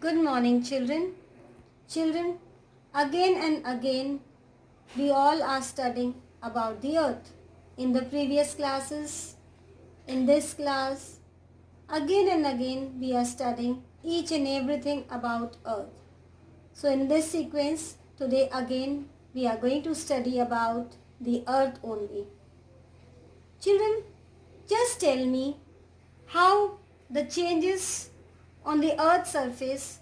Good morning, children. Children, again and again, we all are studying about the earth. In the previous classes, in this class, again and again, we are studying each and everything about earth. So in this sequence, today again, we are going to study about the earth only. Children, just tell me how the changes on the earth's surface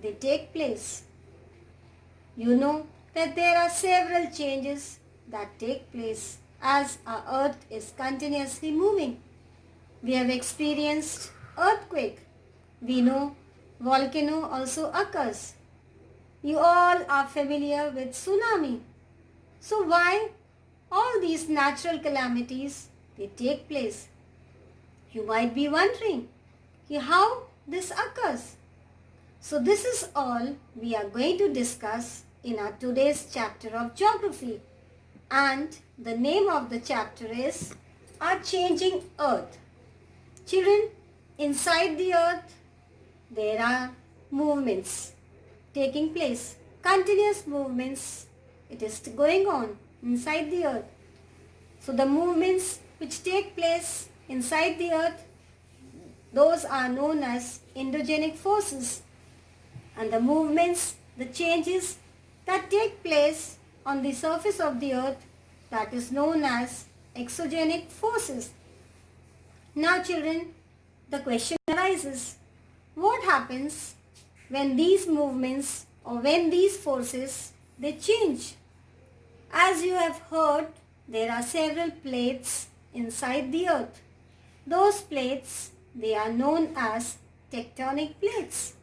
they take place. You know that there are several changes that take place as our earth is continuously moving. We have experienced earthquake. We know volcano also occurs. You all are familiar with tsunami. So why all these natural calamities they take place? You might be wondering how this occurs. So this is all we are going to discuss in our today's chapter of geography. And the name of the chapter is Our Changing Earth. Children, inside the earth there are movements taking place. Continuous movements. It is going on inside the earth. So the movements which take place inside the earth, those are known as endogenic forces. And the movements, the changes that take place on the surface of the earth, that is known as exogenic forces. Now children, the question arises, what happens when these movements or when these forces they change? As you have heard, there are several plates inside the earth. Those plates, they are known as tectonic plates.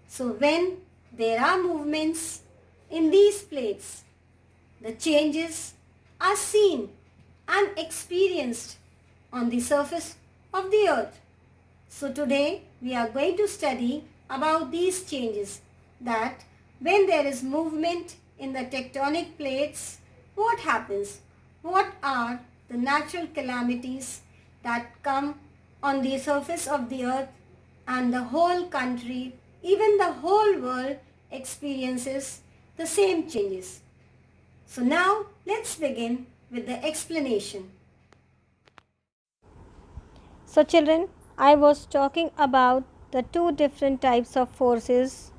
So when there are movements in these plates, the changes are seen and experienced on the surface of the earth. So today we are going to study about these changes, that when there is movement in the tectonic plates, what happens? What are the natural calamities that come on the surface of the earth, and the whole country, even the whole world experiences the same changes. So now let's begin with the explanation. So children, I was talking about the two different types of forces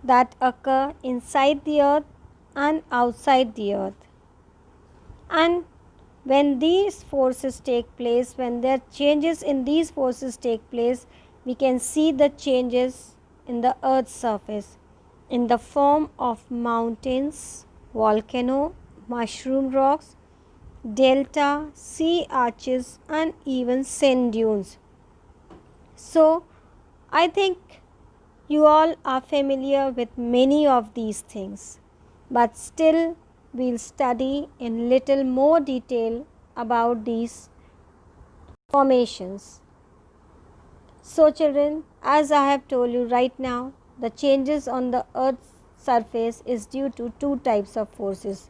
that occur inside the earth and outside the earth. And when these forces take place, when there changes in these forces take place, we can see the changes in the earth's surface in the form of mountains, volcano, mushroom rocks, delta, sea arches and even sand dunes. So I think you all are familiar with many of these things, but still we'll study in little more detail about these formations. So children, as I have told you right now, the changes on the earth's surface is due to two types of forces,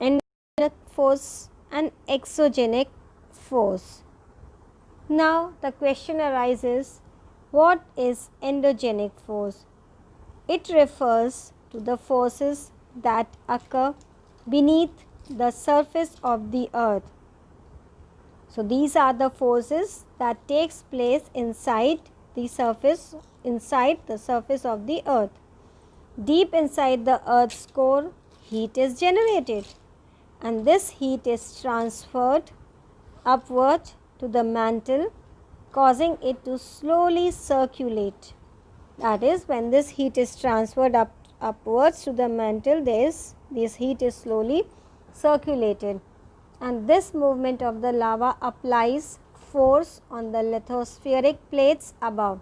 endogenic force and exogenic force. Now the question arises, what is endogenic force? It refers to the forces that occur beneath the surface of the earth. So these are the forces that takes place inside the surface of the earth. Deep inside the earth's core, heat is generated, and this heat is transferred upward to the mantle, causing it to slowly circulate. That is, when this heat is transferred upwards to the mantle, this heat is slowly circulated, and this movement of the lava applies force on the lithospheric plates above,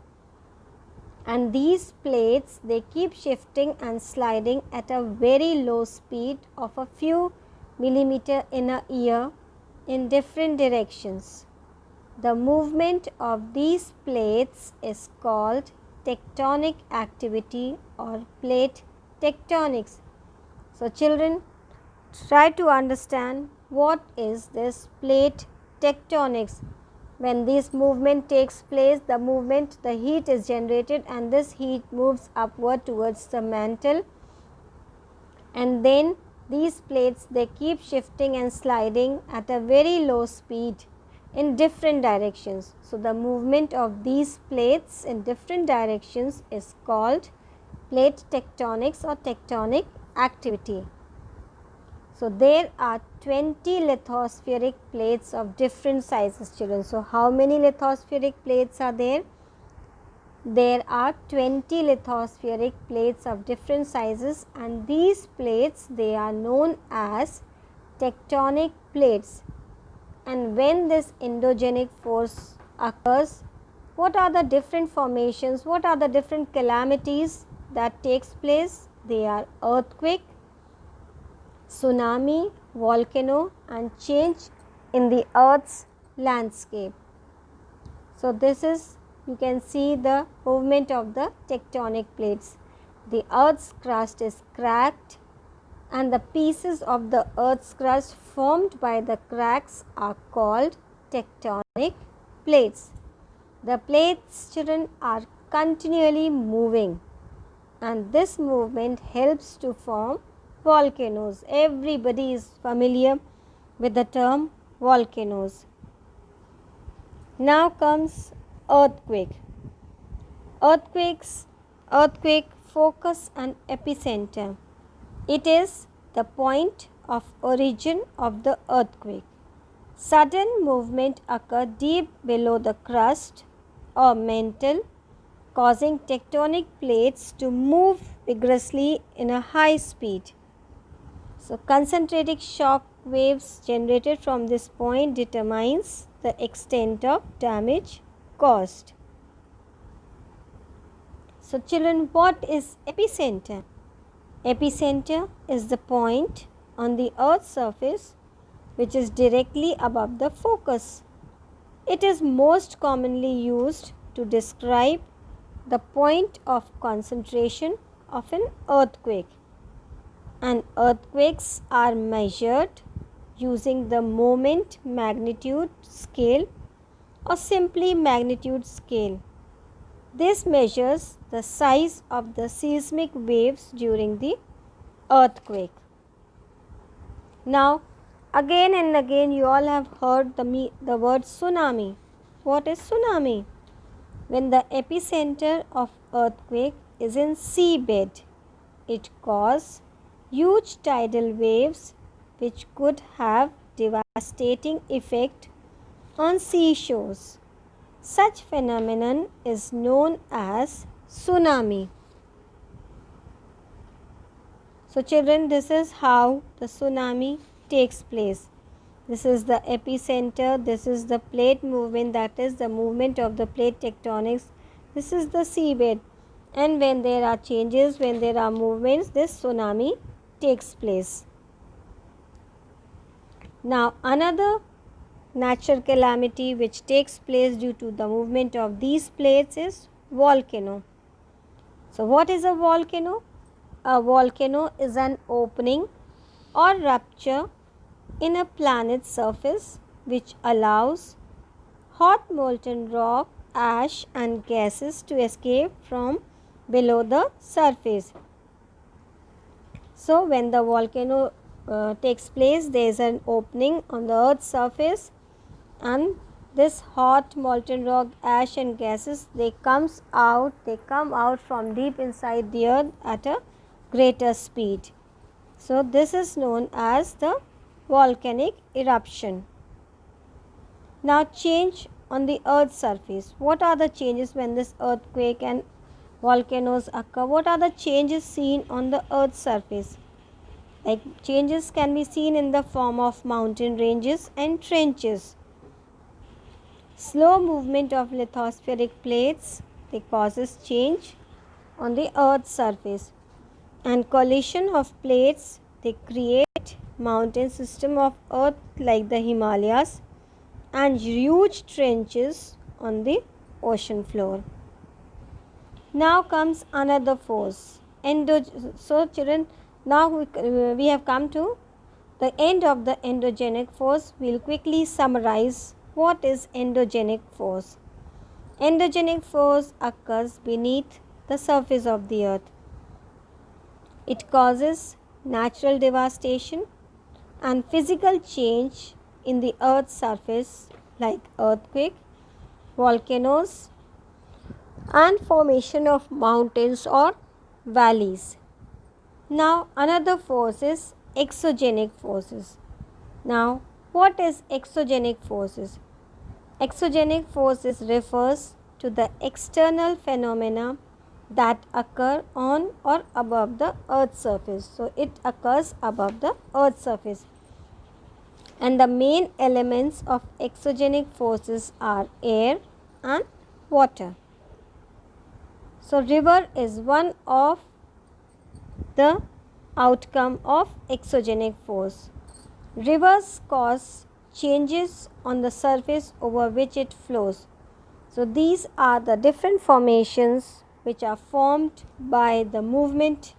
and these plates they keep shifting and sliding at a very low speed of a few millimeters in a year in different directions. The movement of these plates is called tectonic activity or plate tectonics. So children, try to understand what is this plate tectonics. When this movement takes place, the heat is generated, and this heat moves upward towards the mantle, and then these plates, they keep shifting and sliding at a very low speed in different directions. So, the movement of these plates in different directions is called plate tectonics or tectonic activity. So, there are 20 lithospheric plates of different sizes, children. So, how many lithospheric plates are there? There are 20 lithospheric plates of different sizes, and these plates, they are known as tectonic plates. And when this endogenic force occurs, what are the different formations, what are the different calamities that takes place? They are earthquake, tsunami, volcano, and change in the earth's landscape. So, this is, you can see the movement of the tectonic plates. The earth's crust is cracked, and the pieces of the earth's crust formed by the cracks are called tectonic plates. The plates, children, are continually moving, and this movement helps to form volcanoes. Everybody is familiar with the term volcanoes. Now comes earthquake. Earthquake focus and epicenter. It is the point of origin of the earthquake. Sudden movement occurs deep below the crust or mantle, causing tectonic plates to move vigorously in a high speed. So, concentric shock waves generated from this point determines the extent of damage caused. So, children, what is epicenter? Epicenter is the point on the earth's surface which is directly above the focus. It is most commonly used to describe the point of concentration of an earthquake. And earthquakes are measured using the moment magnitude scale or simply magnitude scale. This measures the size of the seismic waves during the earthquake. Now, again and again you all have heard the word tsunami. What is tsunami? When the epicenter of earthquake is in seabed, it causes huge tidal waves which could have devastating effect on seashores. Such phenomenon is known as tsunami. So, children, this is how the tsunami takes place. This is the epicenter, this is the plate movement, that is the movement of the plate tectonics. This is the seabed, and when there are changes, when there are movements, this tsunami takes place. Now, another natural calamity which takes place due to the movement of these plates is volcano. So, what is a volcano? A volcano is an opening or rupture in a planet's surface which allows hot molten rock, ash and gases to escape from below the surface. So, when the volcano takes place, there is an opening on the earth's surface, and this hot molten rock, ash and gases, they come out from deep inside the earth at a greater speed. So, this is known as the volcanic eruption. Now, change on the earth's surface. What are the changes when this earthquake and volcanoes occur? What are the changes seen on the earth's surface? Like, changes can be seen in the form of mountain ranges and trenches. Slow movement of lithospheric plates, they causes change on the earth's surface, and collision of plates, they create mountain system of earth like the Himalayas and huge trenches on the ocean floor. Now comes another force. So, children, now we have come to the end of the endogenic force. We will quickly summarize what is endogenic force? Endogenic force occurs beneath the surface of the earth. It causes natural devastation and physical change in the earth's surface like earthquake, volcanoes, and formation of mountains or valleys. Now another force is exogenic forces. Now what is exogenic forces? Exogenic forces refers to the external phenomena that occur on or above the earth's surface. So it occurs above the earth's surface. And the main elements of exogenic forces are air and water. So river is one of the outcome of exogenic force. Rivers cause changes on the surface over which it flows. So these are the different formations which are formed by the movement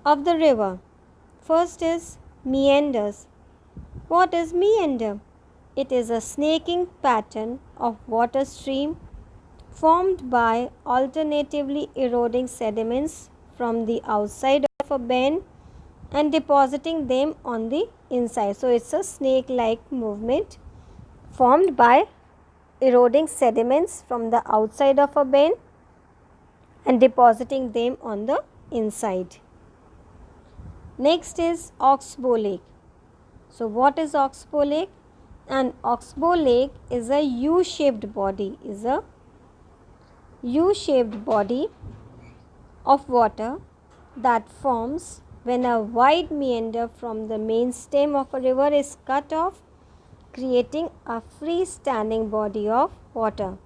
of the river. First is meanders. What is meander? It is a snaking pattern of water stream formed by alternatively eroding sediments from the outside of a bend and depositing them on the inside. So it's a snake-like movement formed by eroding sediments from the outside of a bend and depositing them on the inside. Next is oxbow lake. So what is oxbow lake? An oxbow lake is a U-shaped body, of water that forms when a wide meander from the main stem of a river is cut off, creating a freestanding body of water.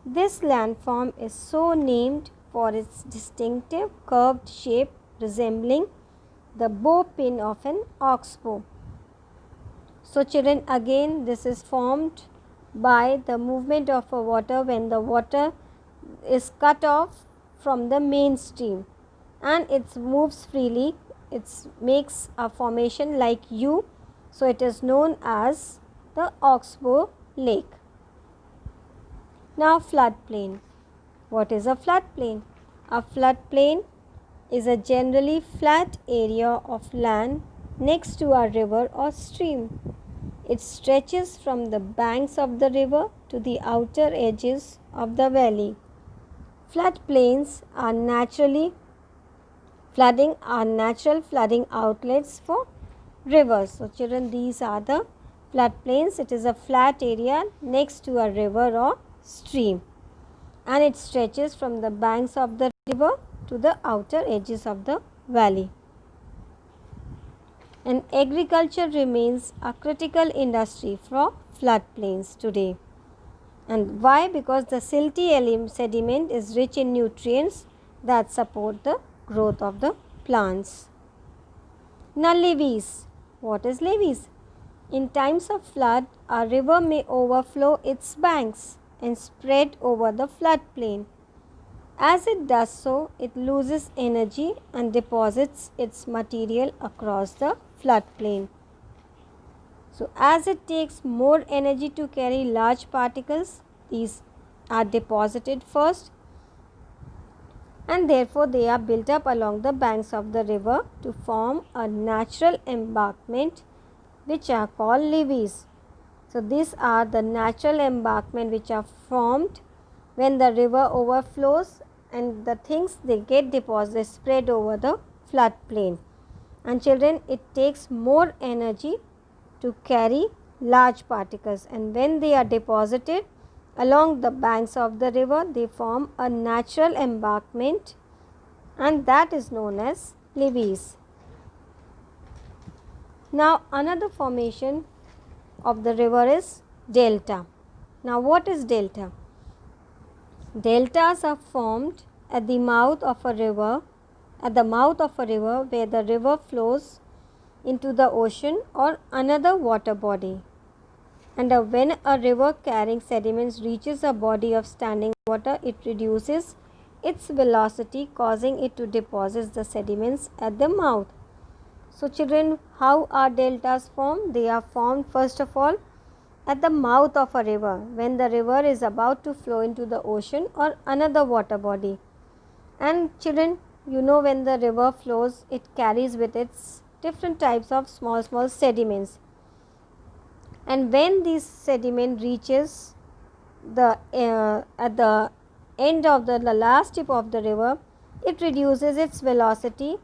This landform is so named for its distinctive curved shape resembling the bow pin of an oxbow. So children, again this is formed by the movement of a water when the water is cut off from the main stream and it moves freely. It makes a formation like U. So it is known as the oxbow lake. Now floodplain. What is a floodplain? A floodplain is a generally flat area of land next to a river or stream. It stretches from the banks of the river to the outer edges of the valley. Floodplains are natural flooding outlets for rivers. So children, these are the floodplains. It is a flat area next to a river or stream and it stretches from the banks of the river to the outer edges of the valley. And agriculture remains a critical industry for floodplains today. And why? Because the silty sediment is rich in nutrients that support the growth of the plants. Now levees. What is levees? In times of flood, a river may overflow its banks and spread over the floodplain. As it does so, it loses energy and deposits its material across the floodplain. So as it takes more energy to carry large particles, these are deposited first and therefore they are built up along the banks of the river to form a natural embankment which are called levees. So these are the natural embankment which are formed when the river overflows and the things they get deposited spread over the floodplain. And children, it takes more energy to carry large particles, and when they are deposited along the banks of the river, they form a natural embankment and that is known as levees. Now another formation of the river is delta. Now what is delta? Deltas are formed at the mouth of a river, where the river flows into the ocean or another water body. And when a river carrying sediments reaches a body of standing water, it reduces its velocity, causing it to deposit the sediments at the mouth. So children, how are deltas formed? They are formed first of all at the mouth of a river when the river is about to flow into the ocean or another water body. And children, you know, when the river flows, it carries with it different types of small sediments, and when this sediment reaches the at the end of the last tip of the river, it reduces its velocity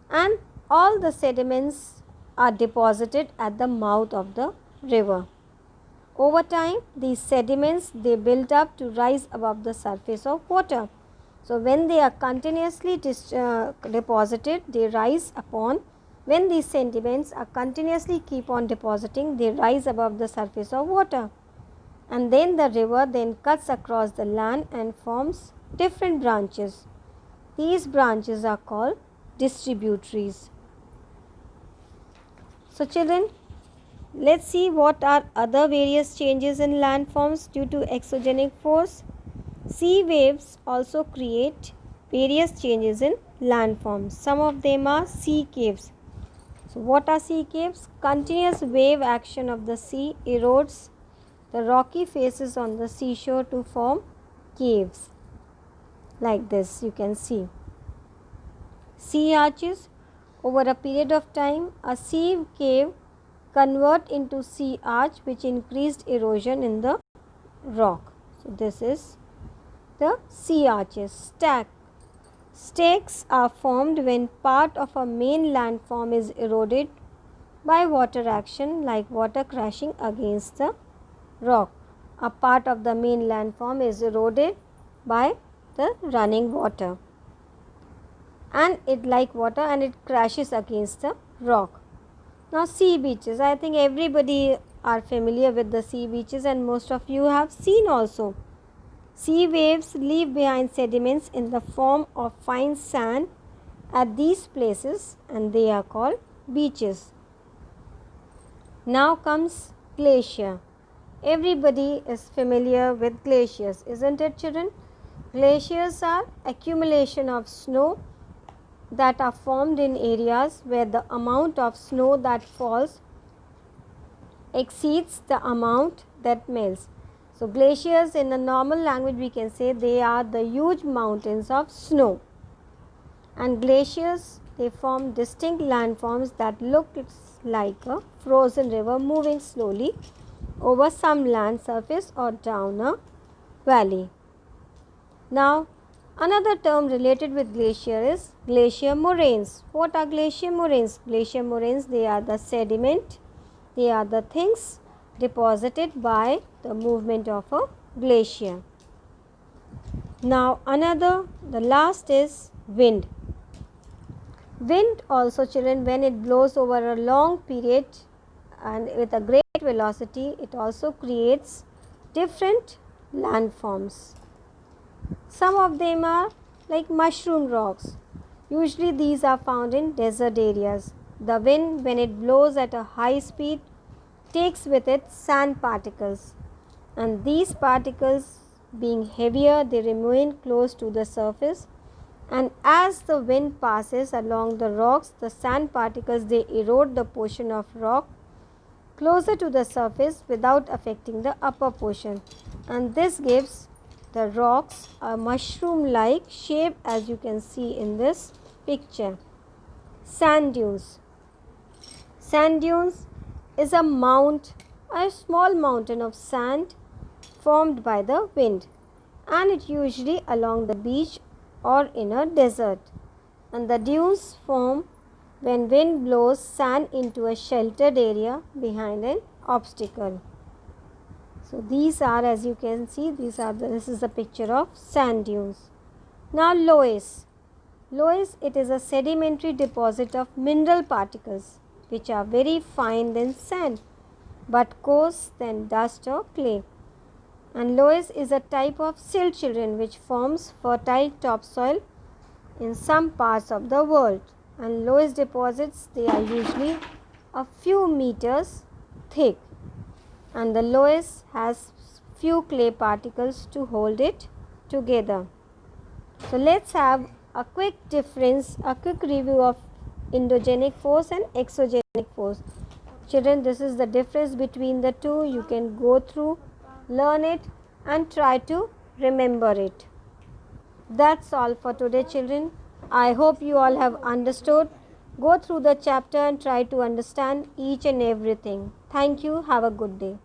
and all the sediments are deposited at the mouth of the river. Over time, these sediments, they build up to rise above the surface of water. So, when they are continuously deposited, they rise upon. When these sediments are continuously keep on depositing, they rise above the surface of water. And then the river then cuts across the land and forms different branches. These branches are called distributaries. So, children, let's see what are other various changes in landforms due to exogenic force. Sea waves also create various changes in landforms. Some of them are sea caves. So, what are sea caves? Continuous wave action of the sea erodes the rocky faces on the seashore to form caves. Like this, you can see. Sea arches. Over a period of time, a sea cave convert into sea arch, which increased erosion in the rock. So, this is the sea arches. Stakes are formed when part of a main landform is eroded by water action, like water crashing against the rock. A part of the main landform is eroded by the running water, and it like water and it crashes against the rock. Now, sea beaches. I think everybody are familiar with the sea beaches, and most of you have seen also. Sea waves leave behind sediments in the form of fine sand at these places, and they are called beaches. Now comes glacier. Everybody is familiar with glaciers, isn't it, children? Glaciers are accumulation of snow that are formed in areas where the amount of snow that falls exceeds the amount that melts. So, glaciers in a normal language we can say they are the huge mountains of snow, and glaciers, they form distinct landforms that look like a frozen river moving slowly over some land surface or down a valley. Now, another term related with glacier is glacier moraines. What are glacier moraines? Glacier moraines, they are the sediment, they are the things deposited by the movement of a glacier. Now, the last is wind. Wind also, children, when it blows over a long period and with a great velocity, it also creates different landforms. Some of them are like mushroom rocks. Usually these are found in desert areas. The wind, when it blows at a high speed, takes with it sand particles, and these particles being heavier, they remain close to the surface, and as the wind passes along the rocks, the sand particles, they erode the portion of rock closer to the surface without affecting the upper portion, and this gives the rocks a mushroom like shape, as you can see in this picture. Sand dunes. Sand dunes is a small mountain of sand formed by the wind, and it usually along the beach or in a desert, and the dunes form when wind blows sand into a sheltered area behind an obstacle. So, these are, as you can see, this is a picture of sand dunes. Now, loess. Loess, it is a sedimentary deposit of mineral particles which are very fine than sand but coarse than dust or clay. And loess is a type of silt, children, which forms fertile topsoil in some parts of the world. And loess deposits, they are usually a few meters thick, and the loess has few clay particles to hold it together. So, let's have a quick review of endogenic force and exogenic force. Children, this is the difference between the two. You can go through, learn it and try to remember it. That's all for today, children. I hope you all have understood. Go through the chapter and try to understand each and everything. Thank you. Have a good day.